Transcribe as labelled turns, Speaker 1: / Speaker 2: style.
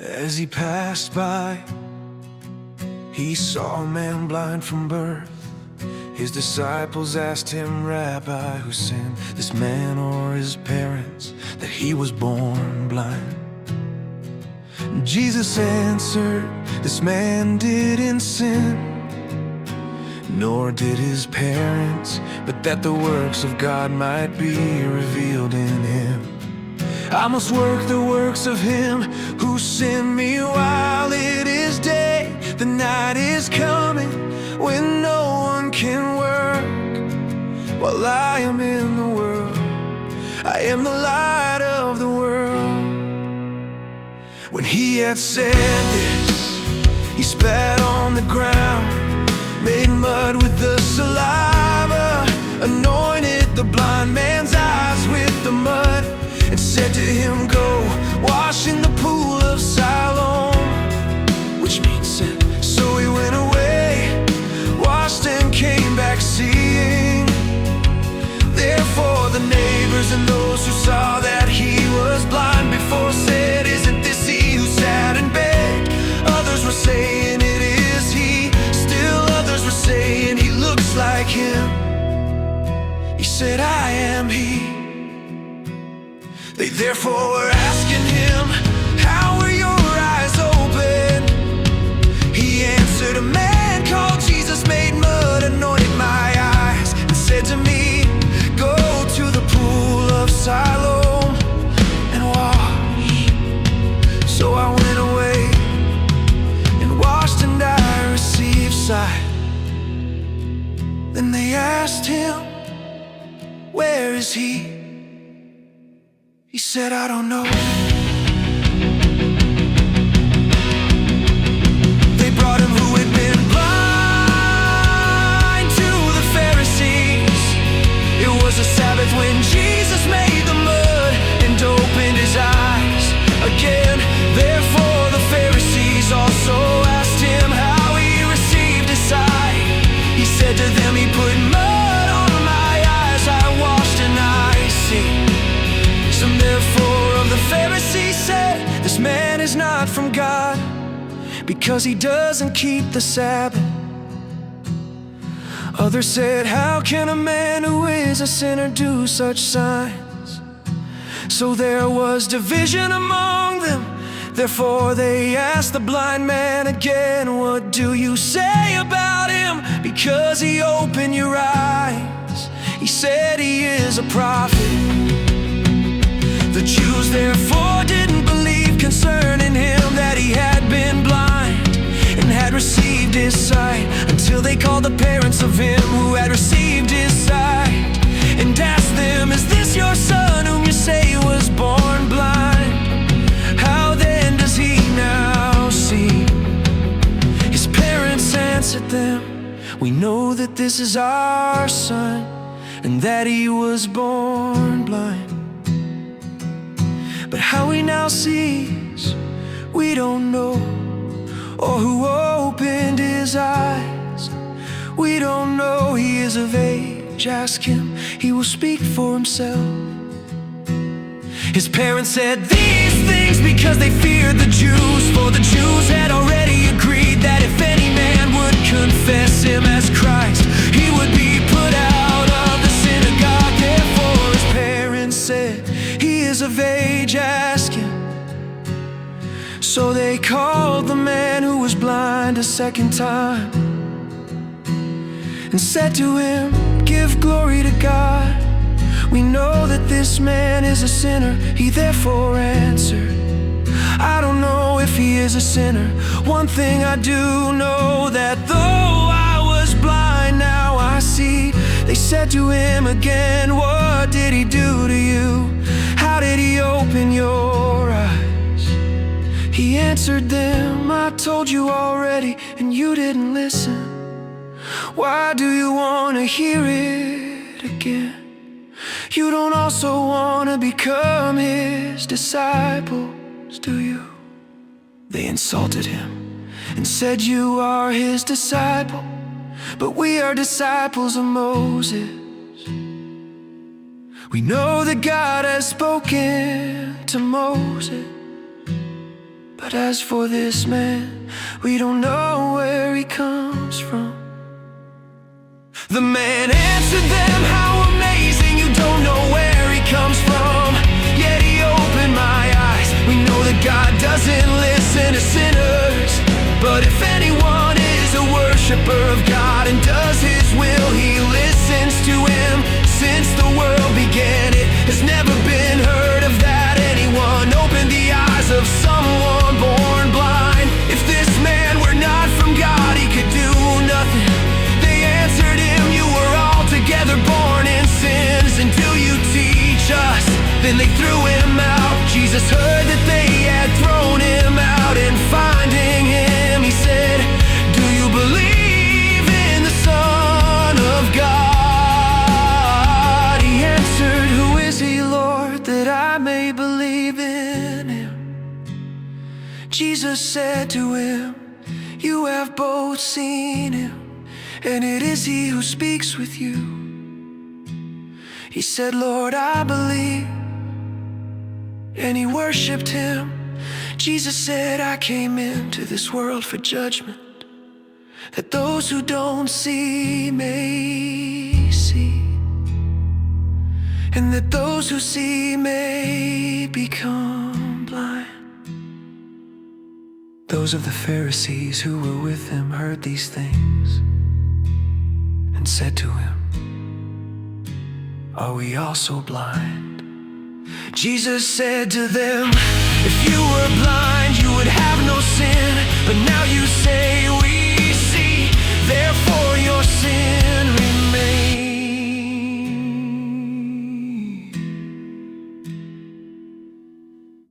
Speaker 1: As he passed by, he saw a man blind from birth. His disciples asked him, "Rabbi, who sinned, this man or his parents, that he was born blind?" Jesus answered, "This man didn't sin, nor did his parents, but that the works of God might be revealed in him. I must work the works of him who sent me while it is day. The night is coming when no one can work. While I am in the world, I am the light of the world." When he had said this, he spat on the ground, made mud with the saliva, anointed the blind man's eyes with the mud, and said to him, "Go wash in the pool of Siloam," which means sin. So he went away, washed and came back seeing. Therefore the neighbors and those who saw that he was blind before said, "Isn't this he who sat and begged?" Others were saying, "It is he." Still others were saying, "He looks like him." He said, "I am he." They therefore were asking him, "How were your eyes open?" He answered, "A man called Jesus made mud, anointed my eyes, and said to me, 'Go to the pool of Siloam and wash.' So I went away and washed, and I received sight." Then they asked him, "Where is he?" He said, "I don't know." They brought him who had been blind to the Pharisees. It was a Sabbath when Jesus made the mud and opened his eyes again. Therefore the Pharisees also asked him how he received his sight. He said to them, "He put mud on my eyes, I washed and I see." Some therefore of the Pharisees said, "This man is not from God, because he doesn't keep the Sabbath." Others said, "How can a man who is a sinner do such signs?" So there was division among them. Therefore they asked the blind man again, "What do you say about him? Because he opened your eyes." He said, "He is a prophet." The Jews therefore didn't believe concerning him that he had been blind and had received his sight, until they called the parents of him who had received his sight and asked them, "Is this your son whom you say was born blind? How then does he now see?" His parents answered them, "We know that this is our son, and that he was born blind. But how he now sees, we don't know, or who opened his eyes. We don't know. He is of age, ask him, he will speak for himself." His parents said these things because they feared the Jews, for the Jews had already agreed that if any man would confess him as Christ, he would be put out of the synagogue. Therefore his parents said, "He is of age, ask him." So they called the man who was blind a second time and said to him, "Give glory to God. We know that this man is a sinner." He therefore answered, "I don't know if he is a sinner. One thing I do know, that though I was blind, now I see." They said to him again, "What did he do to you? How did he open your eyes?" He answered them, "I told you already, and you didn't listen. Why do you want to hear it again? You don't also want to become his disciples, do you?" They insulted him and said, "You are his disciple, but we are disciples of Moses. We know that God has spoken to Moses, But as for this man, we don't know where he comes from. The man answered them, how amazing, you don't know where he comes from. Yet he opened my eyes. We know that God doesn't listen to sinners, but if anyone is a worshiper of God and does his will, he listens to him. Since the world began, it has never been heard of that anyone opened the eyes of someone born blind. If this man were not from God, he could do nothing. They answered him, you were altogether born in sins until you teach us. Then they threw him out. Jesus heard that they had thrown him out, and finding him, he said, do you believe in the Son of God? He answered, who is he, Lord, that I may believe in him? Jesus said to him, you have both seen him, and it is he who speaks with you. He said, Lord, I believe. And he worshipped him. Jesus said, I came into this world for judgment, that those who don't see may see, and that those who see may become blind. Those of the Pharisees who were with him heard these things and said to him, are we also blind? Jesus said to them, if you were blind, you would have no sin, but now you say we see, therefore your sin